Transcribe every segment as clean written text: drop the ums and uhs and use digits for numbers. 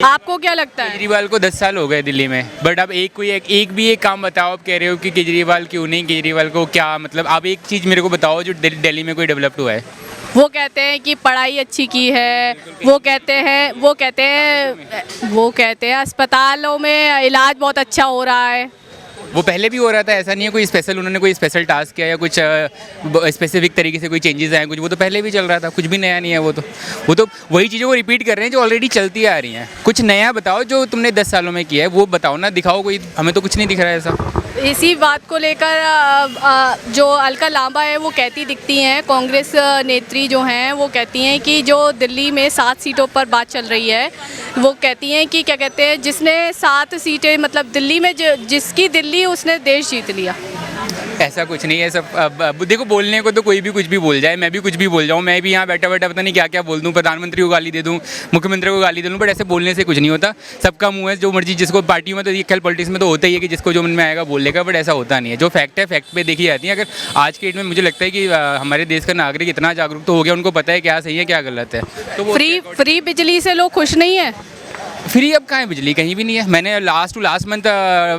आपको क्या लगता है? केजरीवाल को 10 साल हो गए दिल्ली में, बट अब एक भी एक काम बताओ। आप कह रहे हो कि केजरीवाल क्यों नहीं, केजरीवाल को क्या मतलब, आप एक चीज़ मेरे को बताओ जो दिल्ली में कोई डेवलप्ड हुआ है। वो कहते हैं कि पढ़ाई अच्छी की है, वो कहते हैं अस्पतालों में इलाज बहुत अच्छा हो रहा है। वो पहले भी हो रहा था, ऐसा नहीं है कोई स्पेशल, उन्होंने कोई स्पेशल टास्क किया या कुछ स्पेसिफिक तरीके से कोई चेंजेस आए कुछ, वो तो पहले भी चल रहा था, कुछ भी नया नहीं है। वो तो वही चीज़ों को रिपीट कर रहे हैं जो ऑलरेडी चलती आ रही हैं। कुछ नया बताओ जो तुमने 10 सालों में किया है, वो बताओ ना, दिखाओ कोई। हमें तो कुछ नहीं दिख रहा है ऐसा। इसी बात को लेकर जो अलका लांबा है वो कहती दिखती हैं, कांग्रेस नेत्री जो हैं वो कहती हैं कि जो दिल्ली में 7 सीटों पर बात चल रही है, वो कहती हैं कि क्या कहते हैं, जिसने 7 सीटें मतलब दिल्ली में जिसकी दिल्ली उसने देश जीत लिया। ऐसा कुछ नहीं है सब। अब देखो, बोलने को तो कोई भी कुछ भी बोल जाए, मैं भी कुछ भी बोल जाऊँ, मैं भी यहाँ बैठा बैठा पता नहीं क्या क्या बोल दूँ, प्रधानमंत्री को गाली दे दूँ, मुख्यमंत्री को गाली दे दूँ, बट ऐसे बोलने से कुछ नहीं होता। सबका मुंह है, जो मर्जी जिसको पार्टी में, तो ये खेल पॉलिटिक्स में तो होता ही है कि जिसको जो मन में आएगा बोल लेगा, बट ऐसा होता नहीं है। जो फैक्ट है फैक्ट पे देखी जाती है। अगर आज के डेट में मुझे लगता है कि हमारे देश का नागरिक इतना जागरूक तो हो गया, उनको पता है क्या सही है क्या गलत है। तो वो फ्री बिजली से लोग खुश नहीं है। फ्री अब कहाँ है बिजली, कहीं भी नहीं है। मैंने लास्ट मंथ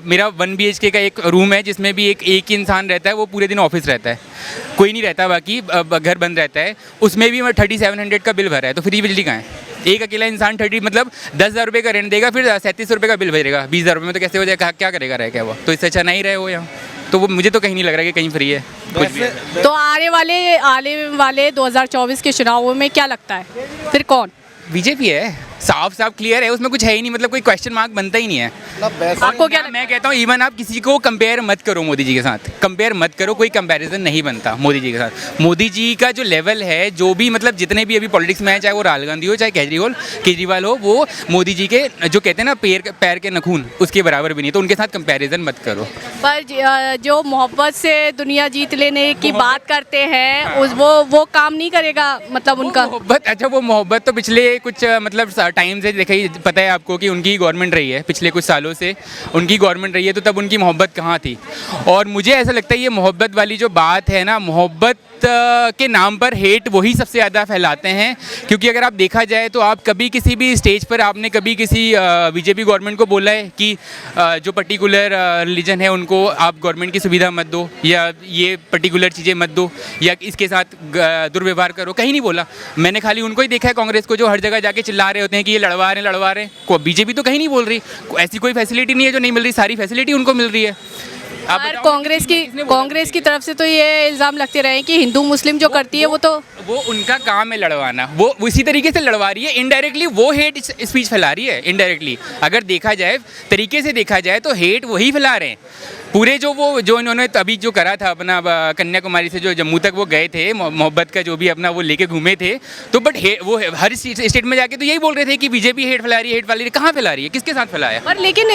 मेरा 1 BHK का एक रूम है जिसमें भी एक ही इंसान रहता है, वो पूरे दिन ऑफिस रहता है, कोई नहीं रहता, बाकी घर बंद रहता है। उसमें भी मैं 3700 का बिल भरा है, तो फ्री बिजली कहाँ है? एक अकेला इंसान 10,000 रुपये का रेंट देगा, फिर 37 रुपये का बिल भरेगा 20,000 रुपये में, तो कैसे हो जाएगा? क्या करेगा रह क्या वो? तो इससे अच्छा नहीं रहे वो यहाँ। तो वो मुझे तो कहीं नहीं लग रहा कि कहीं फ्री है कुछ भी। तो आने वाले 2024 के चुनावों में क्या लगता है फिर कौन? बीजेपी है, साफ साफ क्लियर है, उसमें कुछ है ही नहीं, मतलब कोई क्वेश्चन मार्क बनता ही नहीं है। आपको क्या मैं कहता हूँ इवन आप किसी को कंपेयर मत करो मोदी जी के साथ, कंपेयर मत करो, कोई कंपैरिजन नहीं बनता मोदी जी के साथ। मोदी जी का जो लेवल है, जो भी मतलब जितने भी अभी पॉलिटिक्स में है, चाहे वो राहुल गांधी हो चाहे केजरीवाल हो, वो मोदी जी के जो कहते हैं ना पैर के नखून, उसके बराबर भी नहीं, तो उनके साथ कंपैरिजन मत करो। पर जो मोहब्बत से दुनिया जीत लेने की बात करते हैं, वो काम नहीं करेगा मतलब उनका मोहब्बत। अच्छा, वो मोहब्बत तो पिछले कुछ मतलब टाइम से देखा ही, पता है आपको कि उनकी गवर्नमेंट रही है, पिछले कुछ सालों से उनकी गवर्नमेंट रही है, तो तब उनकी मोहब्बत कहाँ थी? और मुझे ऐसा लगता है ये मोहब्बत वाली जो बात है ना, मोहब्बत के नाम पर हेट वही सबसे ज़्यादा फैलाते हैं। क्योंकि अगर आप देखा जाए तो आप कभी किसी भी स्टेज पर आपने कभी किसी बीजेपी गवर्नमेंट को बोला है कि जो पर्टिकुलर रिलीजन है उनको आप गवर्नमेंट की सुविधा मत दो, या ये पर्टिकुलर चीज़ें मत दो, या इसके साथ दुर्व्यवहार करो? कहीं नहीं बोला। मैंने खाली उनको ही देखा है, कांग्रेस को, जो हर जगह जाके चिल्ला रहे होते हैं कि ये लड़वा रहे हैं। बीजेपी तो कहीं नहीं बोल रही, ऐसी कोई फैसिलिटी नहीं है जो नहीं मिल रही, सारी फैसिलिटी उनको मिल रही है। और कांग्रेस की तरफ से तो ये इल्ज़ाम लगते रहे कि हिंदू मुस्लिम जो करती है वो उनका काम है लड़वाना, वो उसी तरीके से लड़वा रही है। इनडायरेक्टली वो हेट स्पीच फैला रही है, इनडायरेक्टली अगर देखा जाए, तरीके से देखा जाए तो हेट वही फैला रहे हैं पूरे। जो इन्होंने अभी जो करा था अपना कन्याकुमारी से जो जम्मू तक वो गए थे, मोहब्बत का जो भी अपना वो लेके घूमे थे, तो बट वो हर स्टेट में जाके तो यही बोल रहे थे कि बीजेपी हेट फैला रही है। कहाँ फैला रही है, किसके साथ फैलाया? पर लेकिन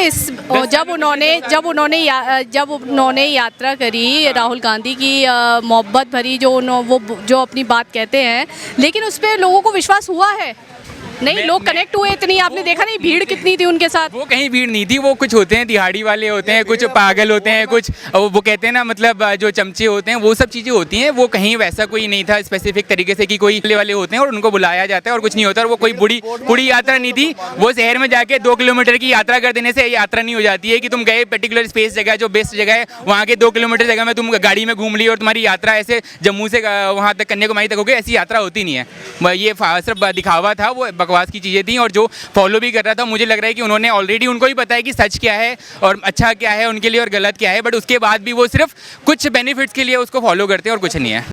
जब उन्होंने यात्रा करी राहुल गांधी की, मोहब्बत भरी जो अपनी बात कहते हैं, लेकिन उस पर लोगों को विश्वास हुआ है नहीं? लोग कनेक्ट हुए इतनी, आपने देखा नहीं भीड़ कितनी थी उनके साथ? वो कहीं भीड़ नहीं थी, वो कुछ होते हैं दिहाड़ी वाले होते हैं, कुछ पागल होते हैं, कुछ वो कहते हैं ना मतलब जो चमचे होते हैं, वो सब चीज़ें होती हैं। वो कहीं वैसा कोई नहीं था स्पेसिफिक तरीके से कि कोई वाले होते हैं और उनको बुलाया जाता है और कुछ नहीं होता। और वो कोई बड़ी यात्रा नहीं थी। वो शहर में जाके 2 किलोमीटर की यात्रा कर देने से यात्रा नहीं हो जाती है कि तुम गए पर्टिकुलर स्पेस जगह, जो बेस्ट जगह है, वहाँ के 2 किलोमीटर जगह में तुम गाड़ी में घूम ली और तुम्हारी यात्रा ऐसे जम्मू से वहाँ तक कन्याकुमारी तक हो गई। ऐसी यात्रा होती नहीं है। ये सिर्फ दिखावा था, वो बकवास की चीज़ें थी। और जो फॉलो भी कर रहा था, मुझे लग रहा है कि उन्होंने ऑलरेडी, उनको ही पता है कि सच क्या है और अच्छा क्या है उनके लिए और गलत क्या है, बट उसके बाद भी वो सिर्फ कुछ बेनिफिट्स के लिए उसको फॉलो करते हैं और कुछ नहीं है।